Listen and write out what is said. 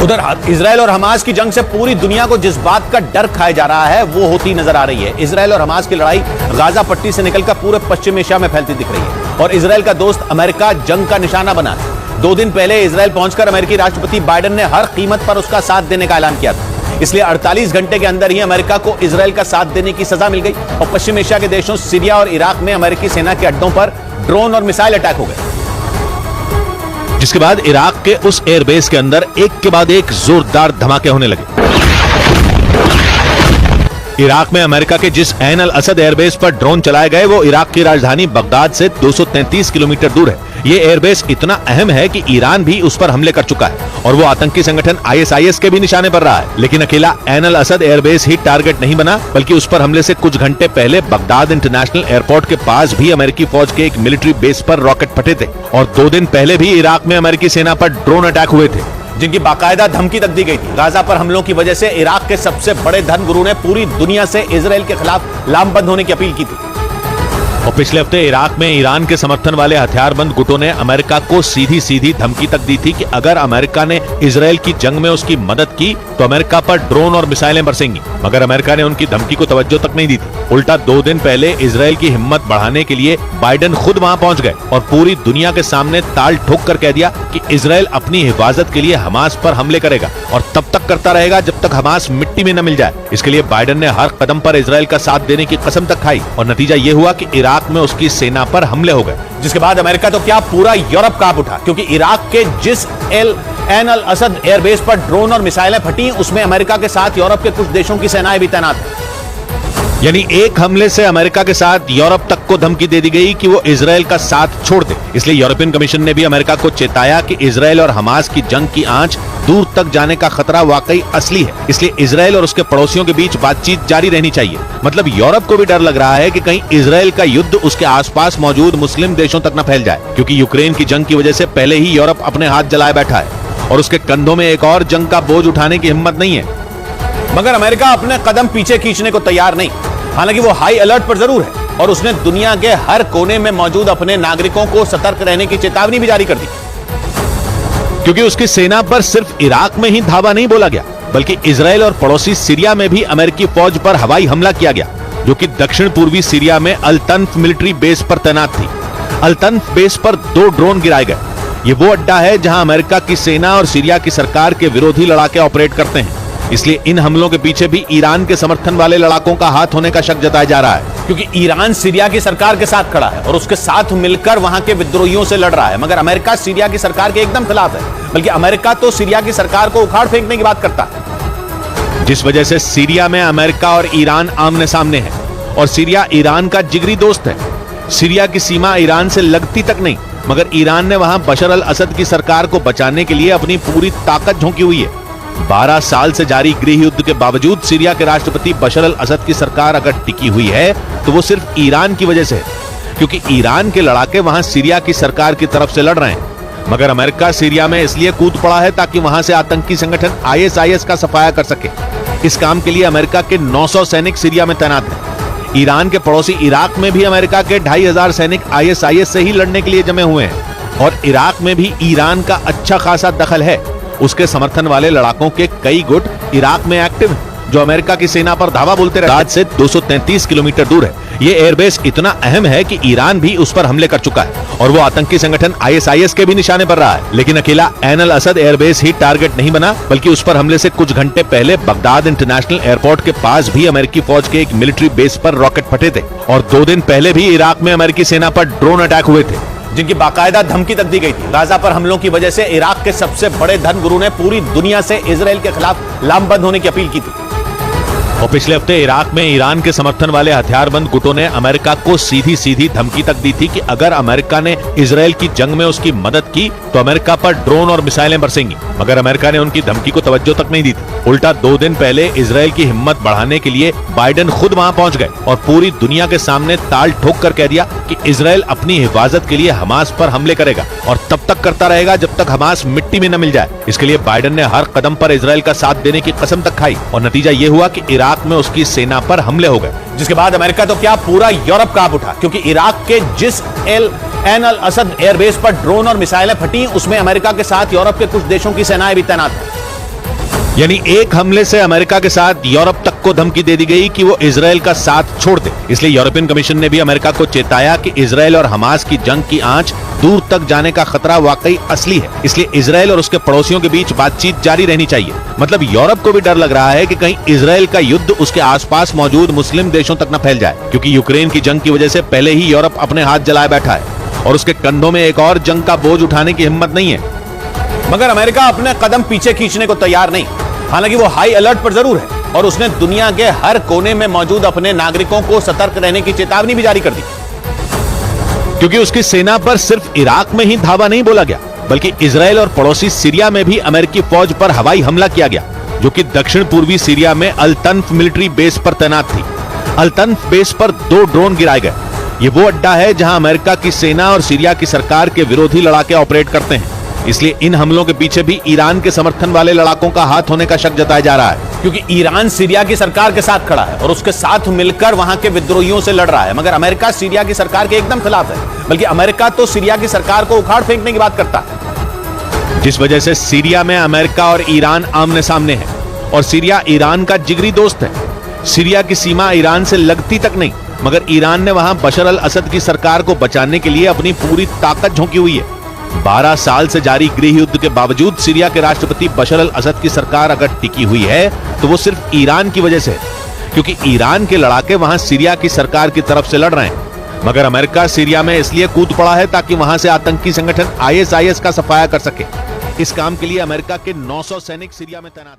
उधर इजरायल और हमास की जंग से पूरी दुनिया को जिस बात का डर खाया जा रहा है वो होती नजर आ रही है। इजरायल और हमास की लड़ाई गाजा पट्टी से निकलकर पूरे पश्चिम एशिया में फैलती दिख रही है और इजरायल का दोस्त अमेरिका जंग का निशाना बना है। 2 दिन पहले इजरायल पहुंचकर अमेरिकी राष्ट्रपति बाइडेन ने हर कीमत पर उसका साथ देने का ऐलान किया था। इसलिए 48 घंटे के अंदर ही अमेरिका को इजरायल का साथ देने की सजा मिल गई और पश्चिम एशिया के देशों सीरिया और इराक में अमेरिकी सेना के अड्डों पर ड्रोन और मिसाइल अटैक हो गए, जिसके बाद इराक के उस एयरबेस के अंदर एक के बाद एक जोरदार धमाके होने लगे। इराक में अमेरिका के जिस ऐन अल असद एयरबेस पर ड्रोन चलाए गए वो इराक की राजधानी बगदाद से 233 किलोमीटर दूर है। ये एयरबेस इतना अहम है कि ईरान भी उस पर हमले कर चुका है और वो आतंकी संगठन ISIS के भी निशाने पर रहा है। लेकिन अकेला ऐन अल असद एयरबेस ही टारगेट नहीं बना, बल्कि उस पर हमले से कुछ घंटे पहले बगदाद इंटरनेशनल एयरपोर्ट के पास भी अमेरिकी फौज के एक मिलिट्री बेस पर रॉकेट फटे थे और 2 दिन पहले भी इराक में अमेरिकी सेना पर ड्रोन अटैक हुए थे, जिनकी बाकायदा धमकी तक दी गई थी। गाजा पर हमलों की वजह से इराक के सबसे बड़े धर्मगुरु ने पूरी दुनिया से इजरायल के खिलाफ लामबंद होने की अपील की थी। और पिछले हफ्ते इराक में ईरान के समर्थन वाले हथियारबंद गुटों ने अमेरिका को सीधी सीधी धमकी तक दी थी कि अगर अमेरिका ने इजरायल की जंग में उसकी मदद की तो अमेरिका पर ड्रोन और मिसाइलें बरसेंगी। मगर अमेरिका ने उनकी धमकी को तवज्जो तक नहीं दी थी। उल्टा 2 दिन पहले इजरायल की हिम्मत बढ़ाने के लिए बाइडेन खुद वहां पहुंच गए और पूरी दुनिया के सामने ताल ठोक कर कह दिया कि इजरायल अपनी हिफाजत के लिए हमास पर हमले करेगा और तब तक करता रहेगा जब तक हमास मिट्टी में न मिल जाए। इसके लिए बाइडेन ने हर कदम पर इजरायल का साथ देने की कसम तक खाई और नतीजा ये हुआ कि इराक में उसकी सेना पर हमले हो गए, जिसके बाद अमेरिका तो क्या पूरा यूरोप कांप उठा, क्योंकि इराक के जिस ऐन अल असद एयरबेस पर ड्रोन और मिसाइलें फटी उसमें अमेरिका के साथ यूरोप के कुछ देशों की सेनाएं भी तैनात हैं। यानी एक हमले से अमेरिका के साथ यूरोप तक को धमकी दे दी गई कि वो इजरायल का साथ छोड़ दे। इसलिए यूरोपियन कमीशन ने भी अमेरिका को चेताया कि इजरायल और हमास की जंग की आंच दूर तक जाने का खतरा वाकई असली है। इसलिए इजरायल और उसके पड़ोसियों के बीच बातचीत जारी रहनी चाहिए। मतलब यूरोप को भी डर लग रहा है कि कहीं इजरायल का युद्ध उसके आसपास मौजूद मुस्लिम देशों तक न फैल जाए, क्योंकि यूक्रेन की जंग की वजह से पहले ही यूरोप अपने हाथ जलाए बैठा है और उसके कंधों में एक और जंग का बोझ उठाने की हिम्मत नहीं है। मगर अमेरिका अपने कदम पीछे खींचने को तैयार नहीं। हालांकि वो हाई अलर्ट पर जरूर है और उसने दुनिया के हर कोने में मौजूद अपने नागरिकों को सतर्क रहने की चेतावनी भी जारी कर दी, क्योंकि उसकी सेना पर सिर्फ इराक में ही धावा नहीं बोला गया, बल्कि इजरायल और पड़ोसी सीरिया में भी अमेरिकी फौज पर हवाई हमला किया गया, जो कि दक्षिण पूर्वी सीरिया में अल तन्फ मिलिट्री बेस पर तैनात थी। अल तन्फ बेस पर 2 ड्रोन गिराए गए। ये वो अड्डा है जहां अमेरिका की सेना और सीरिया की सरकार के विरोधी लड़ाके ऑपरेट करते हैं। इसलिए इन हमलों के पीछे भी ईरान के समर्थन वाले लड़ाकों का हाथ होने का शक जताया जा रहा है, क्योंकि ईरान सीरिया की सरकार के साथ खड़ा है और उसके साथ मिलकर वहां के विद्रोहियों से लड़ रहा है। मगर अमेरिका सीरिया की सरकार के एकदम खिलाफ है, बल्कि अमेरिका तो सीरिया की सरकार को उखाड़ फेंकने की बात करता है, जिस वजह से सीरिया में अमेरिका और ईरान आमने सामने है और सीरिया ईरान का जिगरी दोस्त है। सीरिया की सीमा ईरान से लगती तक नहीं, मगर ईरान ने वहां बशर अल असद की सरकार को बचाने के लिए अपनी पूरी ताकत झोंकी हुई है। 12 साल से जारी गृह युद्ध के बावजूद सीरिया के राष्ट्रपति बशर अल असद की सरकार अगर टिकी हुई है तो वो सिर्फ ईरान की वजह से है, क्योंकि ईरान के लड़ाके वहां सीरिया की सरकार की तरफ से लड़ रहे हैं। मगर अमेरिका सीरिया में इसलिए कूद पड़ा है ताकि वहां से आतंकी संगठन ISIS का सफाया कर सके। इस काम के लिए अमेरिका के 900 सैनिक सीरिया में तैनात हैं। ईरान के पड़ोसी इराक में भी अमेरिका के 2500 सैनिक ISIS से ही लड़ने के लिए जमे हुए हैं और इराक में भी ईरान का अच्छा खासा दखल है। उसके समर्थन वाले लड़ाकों के कई गुट इराक में एक्टिव हैं, जो अमेरिका की सेना पर धावा बोलते रहते हैं। बगदाद से 233 किलोमीटर दूर है। ये एयरबेस इतना अहम है कि ईरान भी उस पर हमले कर चुका है और वो आतंकी संगठन ISIS के भी निशाने पर रहा है। लेकिन अकेला ऐन अल असद एयरबेस ही टारगेट नहीं बना, बल्कि उस पर हमले से कुछ घंटे पहले बगदाद इंटरनेशनल एयरपोर्ट के पास भी अमेरिकी फौज के एक मिलिट्री बेस पर रॉकेट फटे थे और 2 दिन पहले भी इराक में अमेरिकी सेना पर ड्रोन अटैक हुए थे, जिनकी बाकायदा धमकी तक दी गई थी। गाजा पर हमलों की वजह से इराक के सबसे बड़े धर्मगुरु ने पूरी दुनिया से इजरायल के खिलाफ लामबंद होने की अपील की थी। और पिछले हफ्ते इराक में ईरान के समर्थन वाले हथियारबंद गुटों ने अमेरिका को सीधी सीधी धमकी तक दी थी कि अगर अमेरिका ने इजरायल की जंग में उसकी मदद की तो अमेरिका पर ड्रोन और मिसाइलें बरसेंगी। मगर अमेरिका ने उनकी धमकी को तवज्जो तक नहीं दी थी। उल्टा 2 दिन पहले इजरायल की हिम्मत बढ़ाने के लिए बाइडेन खुद वहां पहुंच गए और पूरी दुनिया के सामने ताल ठोक कर कह दिया कि इजरायल अपनी हिफाजत के लिए हमास पर हमले करेगा और तब तक करता रहेगा जब तक हमास मिट्टी में न मिल जाए। इसके लिए बाइडेन ने हर कदम पर इजरायल का साथ देने की कसम तक खाई और नतीजा ये हुआ कि इराक में उसकी सेना पर हमले हो गए, जिसके बाद अमेरिका तो क्या पूरा यूरोप कांप उठा, क्योंकि इराक के जिस ऐन अल असद एयरबेस पर ड्रोन और मिसाइलें फटी उसमें अमेरिका के साथ यूरोप के कुछ देशों की सेनाएं भी तैनात हैं। यानी एक हमले से अमेरिका के साथ यूरोप तक को धमकी दे दी गई कि वो इजराइल का साथ छोड़ दे। इसलिए यूरोपियन कमीशन ने भी अमेरिका को चेताया कि इजराइल और हमास की जंग की आंच दूर तक जाने का खतरा वाकई असली है। इसलिए इजराइल और उसके पड़ोसियों के बीच बातचीत जारी रहनी चाहिए। मतलब यूरोप को भी डर लग रहा है कि कहीं इजराइल का युद्ध उसके आसपास मौजूद मुस्लिम देशों तक न फैल जाए, क्योंकि यूक्रेन की जंग की वजह से पहले ही यूरोप अपने हाथ जलाए बैठा है और उसके कंधों में एक और जंग का बोझ उठाने की हिम्मत नहीं है। मगर अमेरिका अपने कदम पीछे खींचने को तैयार नहीं। हालांकि वो हाई अलर्ट पर जरूर है और उसने दुनिया के हर कोने में मौजूद अपने नागरिकों को सतर्क रहने की चेतावनी भी जारी कर दी, क्योंकि उसकी सेना पर सिर्फ इराक में ही धावा नहीं बोला गया, बल्कि इजराइल और पड़ोसी सीरिया में भी अमेरिकी फौज पर हवाई हमला किया गया, जो कि दक्षिण पूर्वी सीरिया में अल तन्फ मिलिट्री बेस पर तैनात थी। अल तन्फ बेस पर 2 ड्रोन गिराए गए। ये वो अड्डा है जहां अमेरिका की सेना और सीरिया की सरकार के विरोधी लड़ाके ऑपरेट करते हैं। इसलिए इन हमलों के पीछे भी ईरान के समर्थन वाले लड़ाकों का हाथ होने का शक जताया जा रहा है, क्योंकि ईरान सीरिया की सरकार के साथ खड़ा है और उसके साथ मिलकर वहां के विद्रोहियों से लड़ रहा है। मगर अमेरिका सीरिया की सरकार के एकदम खिलाफ है, बल्कि अमेरिका तो सीरिया की सरकार को उखाड़ फेंकने की बात करता है। जिस वजह से सीरिया में अमेरिका और ईरान आमने सामने है और सीरिया ईरान का जिगरी दोस्त है। सीरिया की सीमा ईरान से लगती तक नहीं, मगर ईरान ने वहां बशर अल असद की सरकार को बचाने के लिए अपनी पूरी ताकत झोंकी हुई है। 12 साल से जारी गृह युद्ध के बावजूद सीरिया के राष्ट्रपति बशर अल असद की सरकार अगर टिकी हुई है तो वो सिर्फ ईरान की वजह से है, क्योंकि ईरान के लड़ाके वहां सीरिया की सरकार की तरफ से लड़ रहे हैं। मगर अमेरिका सीरिया में इसलिए कूद पड़ा है ताकि वहां से आतंकी संगठन ISIS का सफाया कर सके। इस काम के लिए अमेरिका के 900 सैनिक सीरिया में तैनात